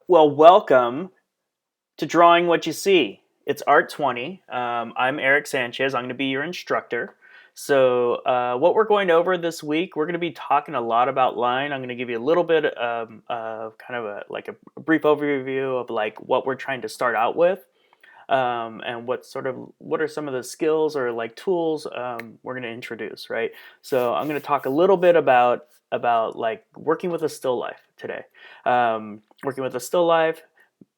Well, welcome to Drawing What You See. It's Art 20. I'm Eric Sanchez. I'm going to be your instructor. What we're going over this week, we're going to be talking a lot about line. I'm going to give you a little bit of kind of a brief overview of like what we're trying to start out with, and what are some of the skills or like tools we're going to introduce, right? So I'm going to talk a little bit about like working with a still life today. Working with a still life,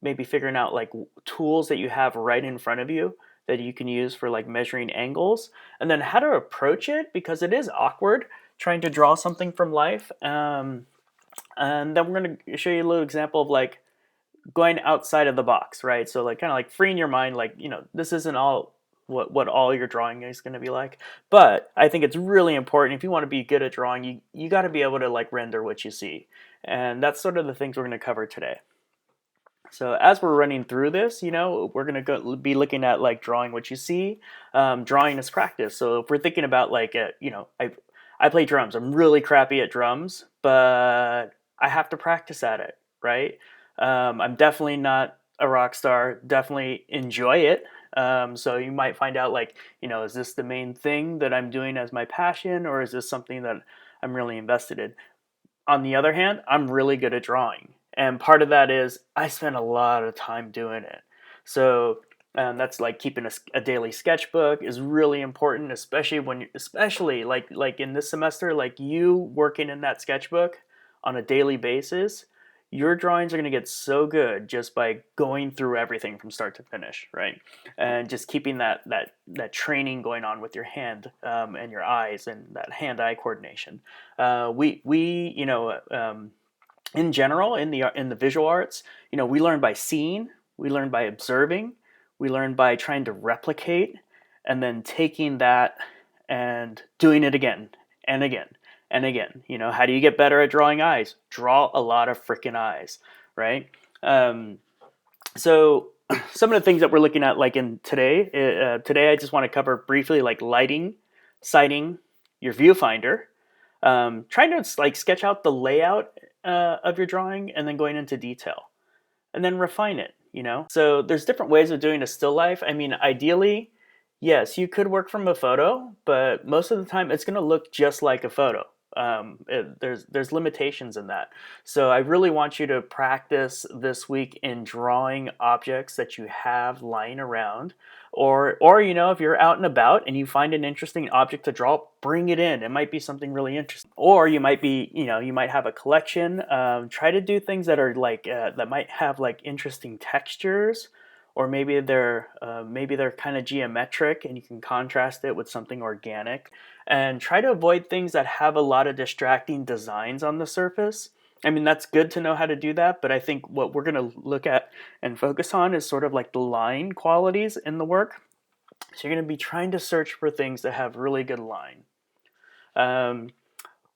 maybe figuring out like tools that you have right in front of you that you can use for like measuring angles, and then how to approach it because it is awkward trying to draw something from life. And then we're going to show you a little example of like going outside of the box, right? So like kind of like freeing your mind, like, this isn't all what all your drawing is going to be like. But I think it's really important if you want to be good at drawing, you got to be able to like render what you see. And that's sort of the things we're going to cover today. So as we're running through this, we're going to be looking at like drawing what you see. Drawing is practice. So if we're thinking about like, I play drums. I'm really crappy at drums, but I have to practice at it, right? I'm definitely not a rock star. Definitely enjoy it. So you might find out like, is this the main thing that I'm doing as my passion, or is this something that I'm really invested in? On the other hand, I'm really good at drawing. And part of that is I spend a lot of time doing it. So that's like keeping a daily sketchbook is really important, especially like in this semester, like you working in that sketchbook on a daily basis. Your drawings are going to get so good just by going through everything from start to finish, right? And just keeping that training going on with your hand, and your eyes, and that hand-eye coordination. In general, in the visual arts, we learn by seeing, we learn by observing, we learn by trying to replicate, and then taking that and doing it again and again and again. How do you get better at drawing eyes? Draw a lot of freaking eyes, right? Um, so some of the things that we're looking at, like in today, I just want to cover briefly like lighting, sighting, your viewfinder, trying to like sketch out the layout of your drawing, and then going into detail, and then refine it. So there's different ways of doing a still life. I mean, ideally, yes, you could work from a photo, but most of the time it's going to look just like a photo. There's limitations in that. So I really want you to practice this week in drawing objects that you have lying around, or if you're out and about and you find an interesting object to draw, bring it in. It might be something really interesting, or you might have a collection. Try to do things that are like that might have like interesting textures, or maybe they're kind of geometric and you can contrast it with something organic, and try to avoid things that have a lot of distracting designs on the surface. I mean, that's good to know how to do that, but I think what we're going to look at and focus on is sort of like the line qualities in the work. So you're going to be trying to search for things that have really good line. Um,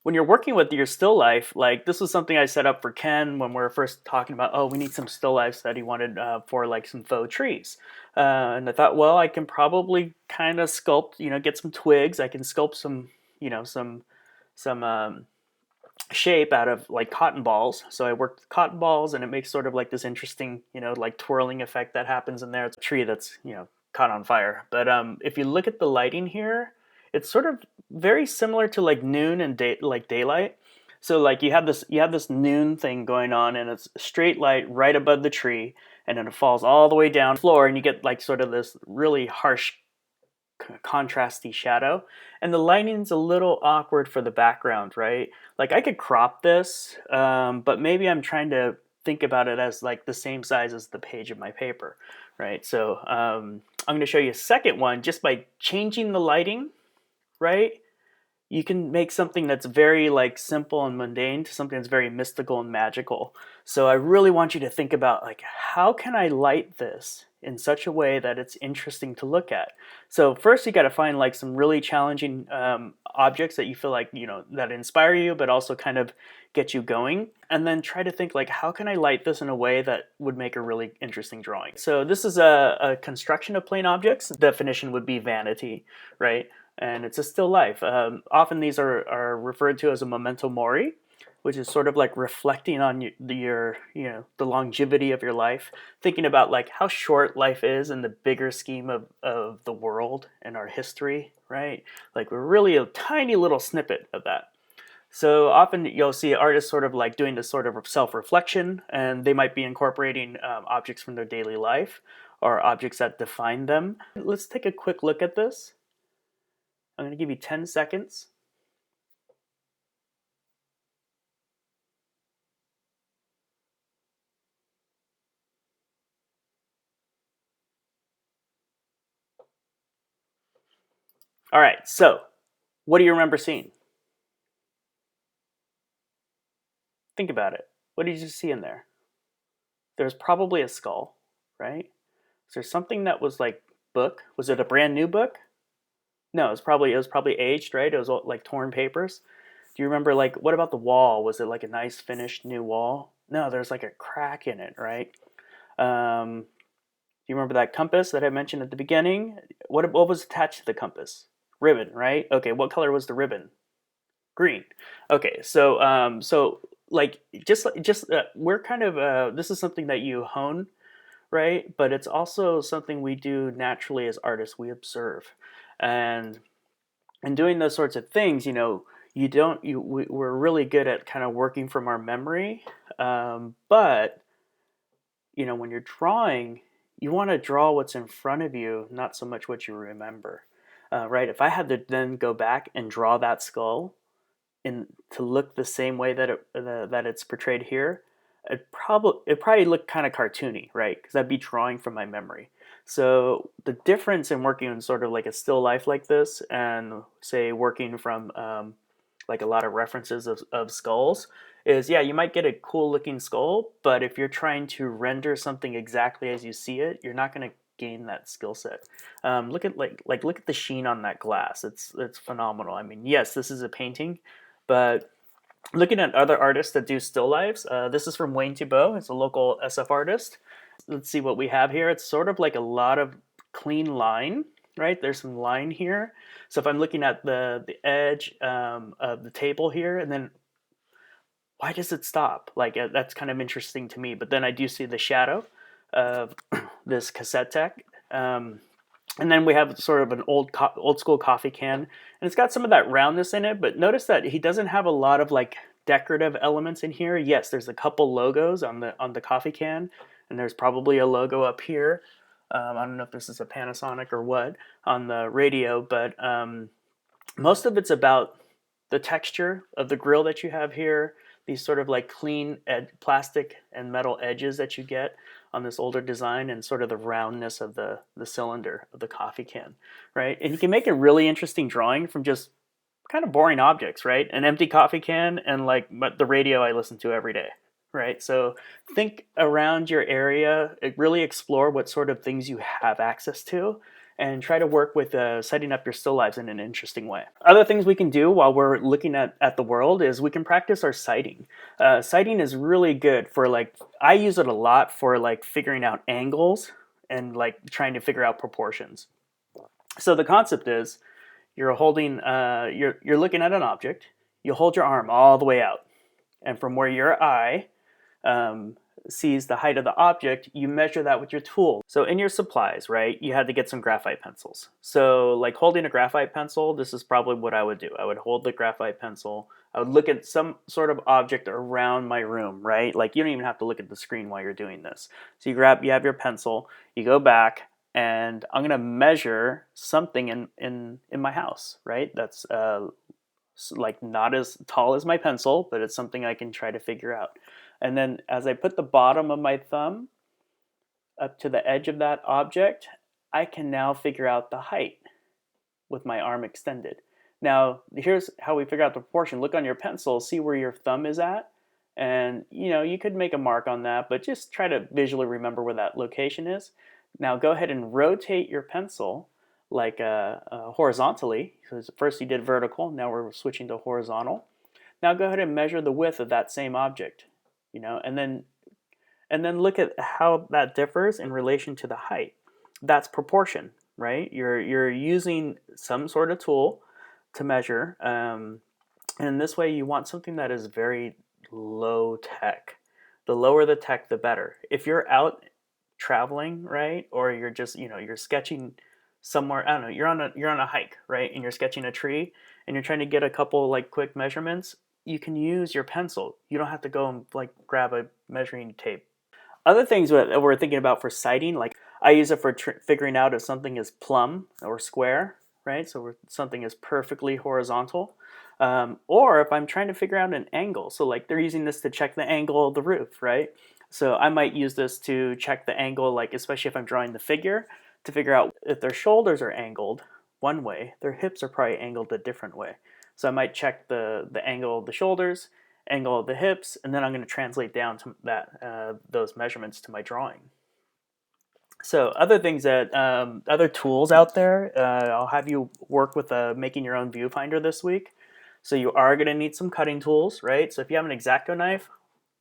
when you're working with your still life, like this was something I set up for Ken when we were first talking about, oh, we need some still lifes that he wanted for like some faux trees. And I thought, well, I can probably kind of sculpt, get some twigs. I can sculpt some, some shape out of like cotton balls. So I worked with cotton balls, and it makes sort of like this interesting, like twirling effect that happens in there. It's a tree that's, caught on fire. But if you look at the lighting here, it's sort of very similar to like noon and like daylight. So like you have this noon thing going on, and it's straight light right above the tree, and then it falls all the way down the floor, and you get like sort of this really harsh contrasty shadow, and the lighting's a little awkward for the background, right? Like I could crop this, but maybe I'm trying to think about it as like the same size as the page of my paper, right? So I'm going to show you a second one. Just by changing the lighting, right, you can make something that's very like simple and mundane to something that's very mystical and magical. So I really want you to think about like, how can I light this in such a way that it's interesting to look at? So first you got to find like some really challenging objects that you feel like, that inspire you, but also kind of get you going. And then try to think like, how can I light this in a way that would make a really interesting drawing? So this is a construction of plain objects. The definition would be vanity, right? And it's a still life. Often these are referred to as a memento mori. which is sort of like reflecting on the longevity of your life, thinking about like how short life is in the bigger scheme of the world and our history, right? Like we're really a tiny little snippet of that. So often you'll see artists sort of like doing this sort of self-reflection, and they might be incorporating objects from their daily life or objects that define them. Let's take a quick look at this. I'm going to give you 10 seconds. All right, so what do you remember seeing? Think about it. What did you see in there? There's probably a skull, right? Is there something that was like book? Was it a brand new book? No, it was probably aged, right? It was like torn papers. Do you remember like what about the wall? Was it like a nice finished new wall? No, there's like a crack in it, right? Do you remember that compass that I mentioned at the beginning? What was attached to the compass? Ribbon, right? Okay, what color was the ribbon? Green. Okay, so like just we're kind of this is something that you hone, right? But it's also something we do naturally as artists. We observe, and doing those sorts of things, you don't we're really good at kind of working from our memory, but when you're drawing, you want to draw what's in front of you, not so much what you remember, right? If I had to then go back and draw that skull in to look the same way that it's portrayed here, it probably looked kind of cartoony, right? Because I'd be drawing from my memory. So the difference in working in sort of like a still life like this, and say working from like a lot of references of skulls, is yeah, you might get a cool looking skull, but if you're trying to render something exactly as you see it, you're not going to gain that skill set. Look at look at the sheen on that glass. It's phenomenal. I mean, yes, this is a painting, but looking at other artists that do still lives, this is from Wayne Thibault. It's a local SF artist. Let's see what we have here. It's sort of like a lot of clean line, right? There's some line here. So if I'm looking at the edge of the table here, and then why does it stop? Like that's kind of interesting to me. But then I do see the shadow of this cassette deck. And then we have sort of an old school coffee can, and it's got some of that roundness in it. But notice that he doesn't have a lot of like decorative elements in here. Yes, there's a couple logos on the coffee can, and there's probably a logo up here. I don't know if this is a Panasonic or what on the radio, but most of it's about the texture of the grill that you have here, these sort of like clean plastic and metal edges that you get on this older design, and sort of the roundness of the cylinder of the coffee can, right? And you can make a really interesting drawing from just kind of boring objects, right? An empty coffee can and like the radio I listen to every day, right? So think around your area, really explore what sort of things you have access to, and try to work with setting up your still lives in an interesting way. Other things we can do while we're looking at the world is we can practice our sighting. Sighting is really good for like, I use it a lot for like figuring out angles and like trying to figure out proportions. So the concept is you're holding, you're looking at an object, you hold your arm all the way out, and from where your eye sees the height of the object, you measure that with your tool. So in your supplies, right, you had to get some graphite pencils. So like holding a graphite pencil, this is probably what I would do. I would hold the graphite pencil. I would look at some sort of object around my room, right? Like you don't even have to look at the screen while you're doing this. So you have your pencil, you go back, and I'm gonna measure something in my house, right? That's like not as tall as my pencil, but it's something I can try to figure out. And then as I put the bottom of my thumb up to the edge of that object, I can now figure out the height with my arm extended. Now, here's how we figure out the proportion. Look on your pencil, see where your thumb is at, and you could make a mark on that, but just try to visually remember where that location is. Now go ahead and rotate your pencil like horizontally. So first you did vertical, now we're switching to horizontal. Now go ahead and measure the width of that same object, and then look at how that differs in relation to the height. That's proportion, right? You're using some sort of tool to measure, and in this way you want something that is very low tech. The lower the tech, the better. If you're out traveling, right, or you're just, you're sketching somewhere, I don't know, you're on a hike, right, and you're sketching a tree, and you're trying to get a couple like quick measurements, you can use your pencil. You don't have to go and like grab a measuring tape. Other things that we're thinking about for sighting, like I use it for figuring out if something is plumb or square, right? So something is perfectly horizontal. Or if I'm trying to figure out an angle. So like they're using this to check the angle of the roof, right? So I might use this to check the angle, like especially if I'm drawing the figure, to figure out if their shoulders are angled one way, their hips are probably angled a different way. So I might check the angle of the shoulders, angle of the hips, and then I'm going to translate down to that those measurements to my drawing. So other things that other tools out there, I'll have you work with making your own viewfinder this week. So you are going to need some cutting tools, right? So if you have an X-Acto knife,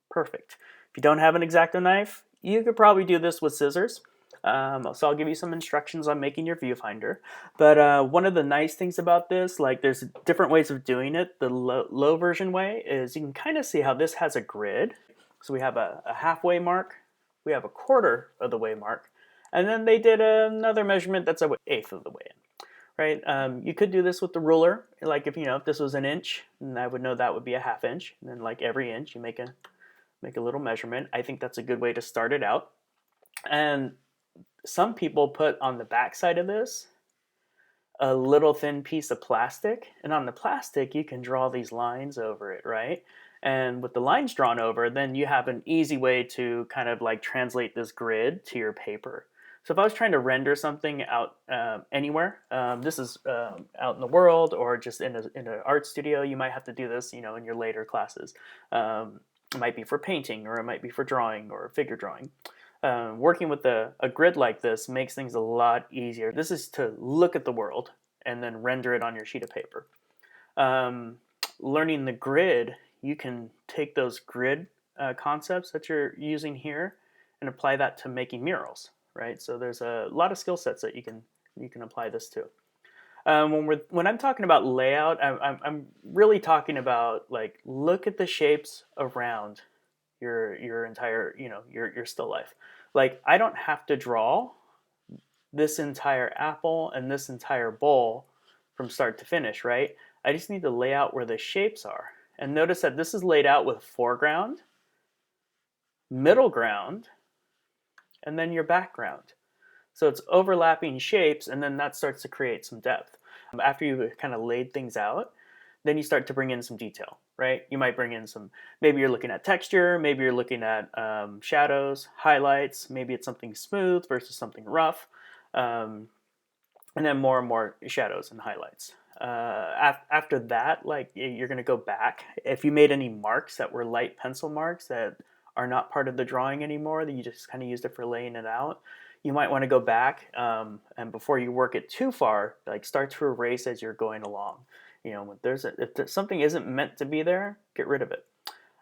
perfect. If you don't have an X-Acto knife, you could probably do this with scissors. So I'll give you some instructions on making your viewfinder. But one of the nice things about this, like there's different ways of doing it. The low version way is you can kind of see how this has a grid. So we have a halfway mark, we have a quarter of the way mark, and then they did another measurement that's a eighth of the way in. Right? You could do this with the ruler. Like if this was an inch, and I would know that would be a half inch. And then like every inch, you make a little measurement. I think that's a good way to start it out. And some people put on the back side of this a little thin piece of plastic, and on the plastic you can draw these lines over it, right? And with the lines drawn over, then you have an easy way to kind of like translate this grid to your paper. So if I was trying to render something out anywhere, this is out in the world or just in an art studio, you might have to do this, in your later classes. It might be for painting, or it might be for drawing or figure drawing. Working with a grid like this makes things a lot easier. This is to look at the world and then render it on your sheet of paper. Um, Learning the grid, you can take those grid concepts that you're using here and apply that to making murals, right? So there's a lot of skill sets that you can apply this to. When I'm talking about layout, I'm really talking about like look at the shapes around your entire your still life. Like I don't have to draw this entire apple and this entire bowl from start to finish, right? I just need to lay out where the shapes are. And notice that this is laid out with foreground, middle ground, and then your background. So it's overlapping shapes, and then that starts to create some depth. After you've kind of laid things out, then you start to bring in some detail, right? You might bring in maybe you're looking at texture, maybe you're looking at shadows, highlights, maybe it's something smooth versus something rough, um, and then more and more shadows and highlights. After that, like you're going to go back. If you made any marks that were light pencil marks that are not part of the drawing anymore, that you just kind of used it for laying it out, you might want to go back and before you work it too far, like start to erase as you're going along. If something isn't meant to be there, get rid of it.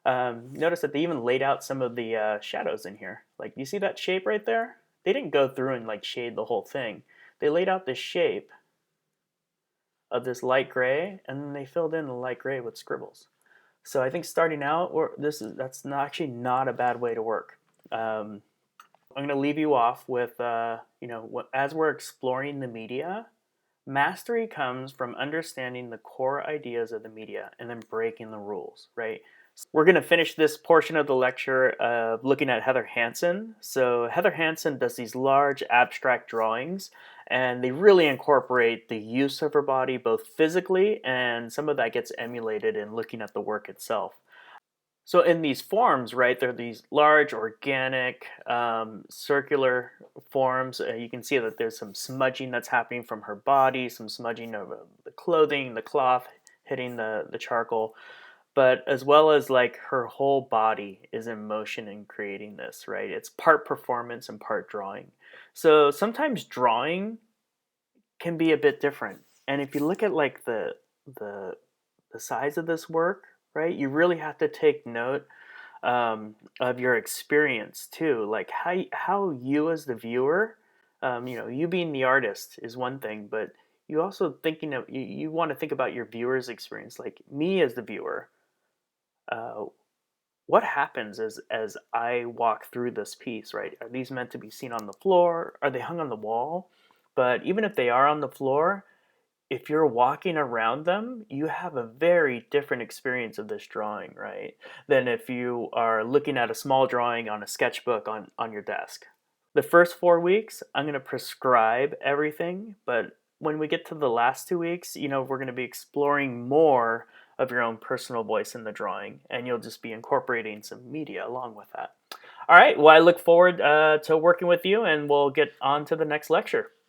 Notice that they even laid out some of the shadows in here. Like you see that shape right there? They didn't go through and like shade the whole thing. They laid out the shape of this light gray, and then they filled in the light gray with scribbles. So I think starting out, that's not, actually not a bad way to work. I'm going to leave you off with, as we're exploring the media, mastery comes from understanding the core ideas of the media and then breaking the rules, right? We're going to finish this portion of the lecture looking at Heather Hansen. So Heather Hansen does these large abstract drawings, and they really incorporate the use of her body both physically, and some of that gets emulated in looking at the work itself. So in these forms, right, they're these large, organic, circular forms. You can see that there's some smudging that's happening from her body, some smudging of the clothing, the cloth hitting the charcoal, but as well as like her whole body is in motion in creating this, right? It's part performance and part drawing. So sometimes drawing can be a bit different. And if you look at like the size of this work, right, you really have to take note of your experience too. Like how you as the viewer, you being the artist is one thing, but you also thinking of you want to think about your viewer's experience. Like me as the viewer, uh, what happens as I walk through this piece, right? Are these meant to be seen on the floor? Are they hung on the wall? But even if they are on the floor, if you're walking around them, you have a very different experience of this drawing, right? Than if you are looking at a small drawing on a sketchbook on your desk. The first 4 weeks, I'm going to prescribe everything, but when we get to the last 2 weeks, we're going to be exploring more of your own personal voice in the drawing, and you'll just be incorporating some media along with that. All right, well, I look forward to working with you, and we'll get on to the next lecture.